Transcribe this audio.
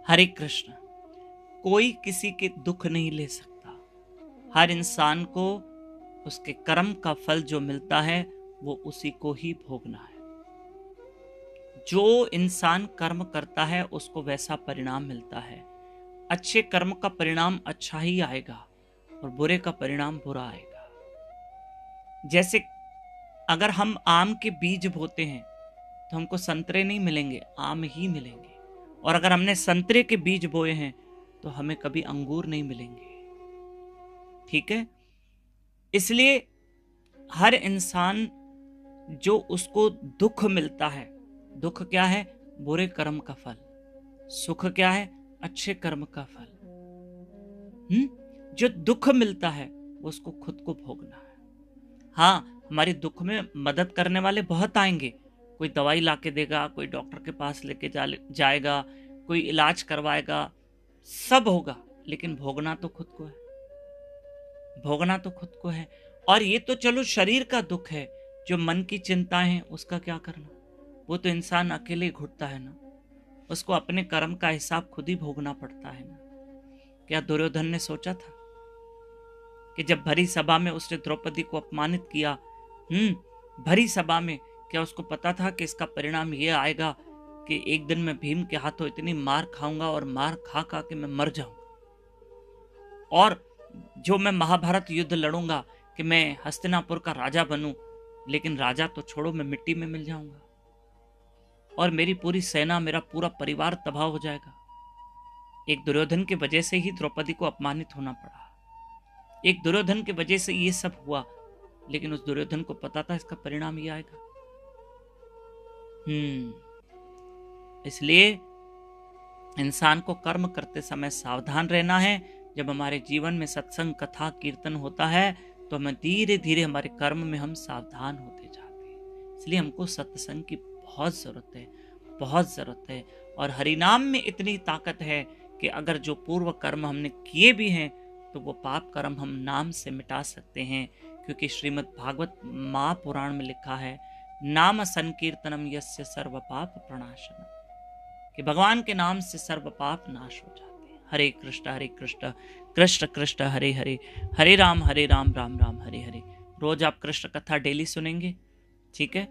हरे कृष्ण। कोई किसी के दुख नहीं ले सकता। हर इंसान को उसके कर्म का फल जो मिलता है वो उसी को ही भोगना है। जो इंसान कर्म करता है उसको वैसा परिणाम मिलता है। अच्छे कर्म का परिणाम अच्छा ही आएगा और बुरे का परिणाम बुरा आएगा। जैसे अगर हम आम के बीज बोते हैं तो हमको संतरे नहीं मिलेंगे, आम ही मिलेंगे। और अगर हमने संतरे के बीज बोए हैं तो हमें कभी अंगूर नहीं मिलेंगे। ठीक है, इसलिए हर इंसान जो उसको दुख मिलता है, दुख क्या है? बुरे कर्म का फल। सुख क्या है? अच्छे कर्म का फल। जो दुख मिलता है वो उसको खुद को भोगना है। हाँ, हमारे दुख में मदद करने वाले बहुत आएंगे। कोई दवाई लाके देगा, कोई डॉक्टर के पास लेके जाएगा, कोई इलाज करवाएगा, सब होगा, लेकिन भोगना तो खुद को है। भोगना तो खुद को है। और ये तो चलो शरीर का दुख है, जो मन की चिंताएं हैं उसका क्या करना? वो तो इंसान अकेले घुटता है ना, उसको अपने कर्म का हिसाब खुद ही भोगना पड़ता है ना। क्या दुर्योधन ने सोचा था कि जब भरी सभा में उसने द्रौपदी को अपमानित किया, भरी सभा में, क्या उसको पता था कि इसका परिणाम ये आएगा कि एक दिन मैं भीम के हाथों इतनी मार खाऊंगा और मार खा खा के मैं मर जाऊंगा, और जो मैं महाभारत युद्ध लड़ूंगा कि मैं हस्तिनापुर का राजा बनूं, लेकिन राजा तो छोड़ो, मैं मिट्टी में मिल जाऊंगा और मेरी पूरी सेना, मेरा पूरा परिवार तबाह हो जाएगा। एक दुर्योधन की वजह से ही द्रौपदी को अपमानित होना पड़ा। एक दुर्योधन की वजह से ये सब हुआ, लेकिन उस दुर्योधन को पता था इसका परिणाम ये आएगा। इसलिए इंसान को कर्म करते समय सावधान रहना है। जब हमारे जीवन में सत्संग, कथा, कीर्तन होता है तो हमें धीरे धीरे हमारे कर्म में हम सावधान होते जाते हैं। इसलिए हमको सत्संग की बहुत जरूरत है, बहुत जरूरत है। और हरिनाम में इतनी ताकत है कि अगर जो पूर्व कर्म हमने किए भी हैं तो वो पाप कर्म हम नाम से मिटा सकते हैं। क्योंकि श्रीमद् भागवत महापुराण में लिखा है, नाम संकीर्तनम यस्य सर्व पाप प्रणाशनम, कि भगवान के नाम से सर्व पाप नाश हो जाते हैं। हरे कृष्ण कृष्ण कृष्ण हरे हरे, हरे राम राम राम हरे हरे। रोज आप कृष्ण कथा डेली सुनेंगे, ठीक है?